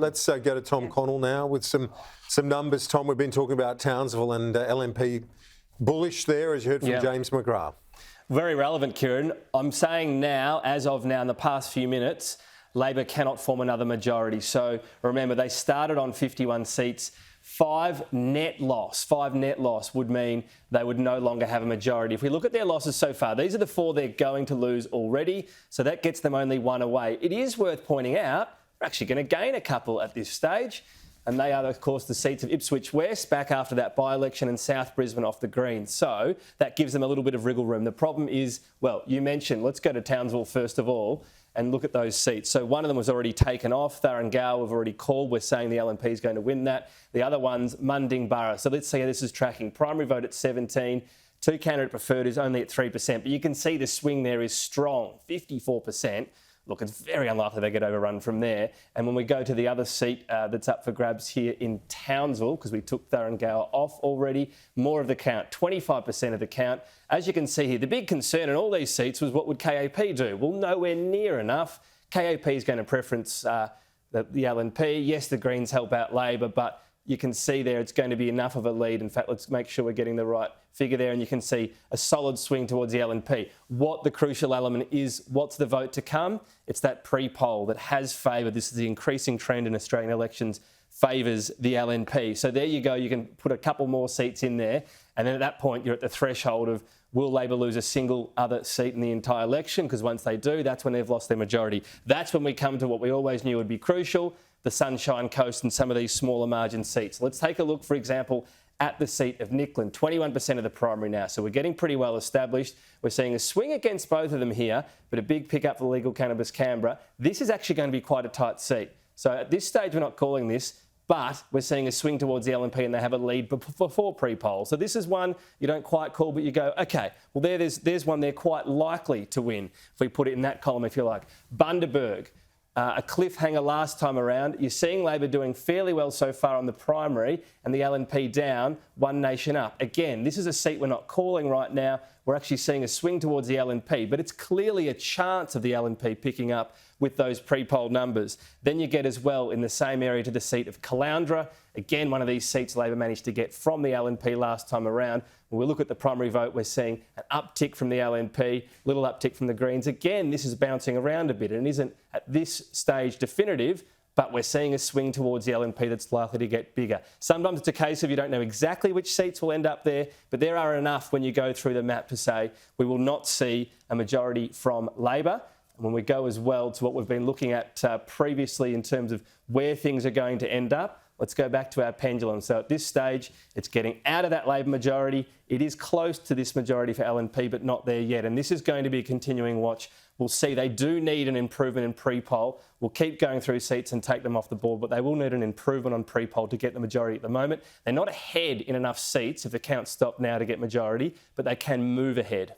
Let's go to Tom Connell now with some numbers. Tom, we've been talking about Townsville and LNP bullish there, as you heard from James McGrath. Very relevant, Kieran. I'm saying now, as of now, in the past few minutes, Labor cannot form another majority. So remember, they started on 51 seats. 5 net loss would mean they would no longer have a majority. If we look at their losses so far, these are the 4 they're going to lose already. So that gets them only 1 away. It is worth pointing out, we're actually going to gain a couple at this stage. And they are, of course, the seats of Ipswich West back after that by-election and South Brisbane off the green. So that gives them a little bit of wriggle room. The problem is, well, you mentioned, let's go to Townsville first of all and look at those seats. So one of them was already taken off. Thuringowa we've already called. We're saying the LNP is going to win that. The other one's Munding-Burra. So let's see how this is tracking. Primary vote at 17. 2 candidate preferred is only at 3%. But you can see the swing there is strong, 54%. Look, it's very unlikely they get overrun from there. And when we go to the other seat that's up for grabs here in Townsville, because we took Thuringowa off already, more of the count, 25% of the count. As you can see here, the big concern in all these seats was what would KAP do? Well, nowhere near enough. KAP is going to preference the LNP. Yes, the Greens help out Labor, but you can see there it's going to be enough of a lead. In fact, let's make sure we're getting the right figure there, and you can see a solid swing towards the LNP. What the crucial element is, what's the vote to come? It's that pre-poll that has favoured, this is the increasing trend in Australian elections, favours the LNP. So there you go, you can put a couple more seats in there, and then at that point you're at the threshold of will Labor lose a single other seat in the entire election? Because once they do, that's when they've lost their majority. That's when we come to what we always knew would be crucial, the Sunshine Coast and some of these smaller margin seats. Let's take a look, for example, at the seat of Nicklin, 21% of the primary now. So we're getting pretty well established. We're seeing a swing against both of them here, but a big pickup for Legal Cannabis Canberra. This is actually going to be quite a tight seat. So at this stage, we're not calling this, but we're seeing a swing towards the LNP and they have a lead before pre-poll. So this is one you don't quite call, but you go, OK, well, there's one they're quite likely to win, if we put it in that column, if you like. Bundaberg. A cliffhanger last time around. You're seeing Labor doing fairly well so far on the primary and the LNP down, One Nation up. Again, this is a seat we're not calling right now. We're actually seeing a swing towards the LNP, but it's clearly a chance of the LNP picking up with those pre-poll numbers. Then you get as well in the same area to the seat of Caloundra. Again, one of these seats Labor managed to get from the LNP last time around. When we look at the primary vote, we're seeing an uptick from the LNP, little uptick from the Greens. Again, this is bouncing around a bit and isn't at this stage definitive, but we're seeing a swing towards the LNP that's likely to get bigger. Sometimes it's a case of you don't know exactly which seats will end up there, but there are enough when you go through the map to say we will not see a majority from Labor. And when we go as well to what we've been looking at previously in terms of where things are going to end up, let's go back to our pendulum. So at this stage, it's getting out of that Labor majority. It is close to this majority for LNP, but not there yet. And this is going to be a continuing watch. We'll see they do need an improvement in pre-poll. We'll keep going through seats and take them off the board, but they will need an improvement on pre-poll to get the majority at the moment. They're not ahead in enough seats if the count stopped now to get majority, but they can move ahead.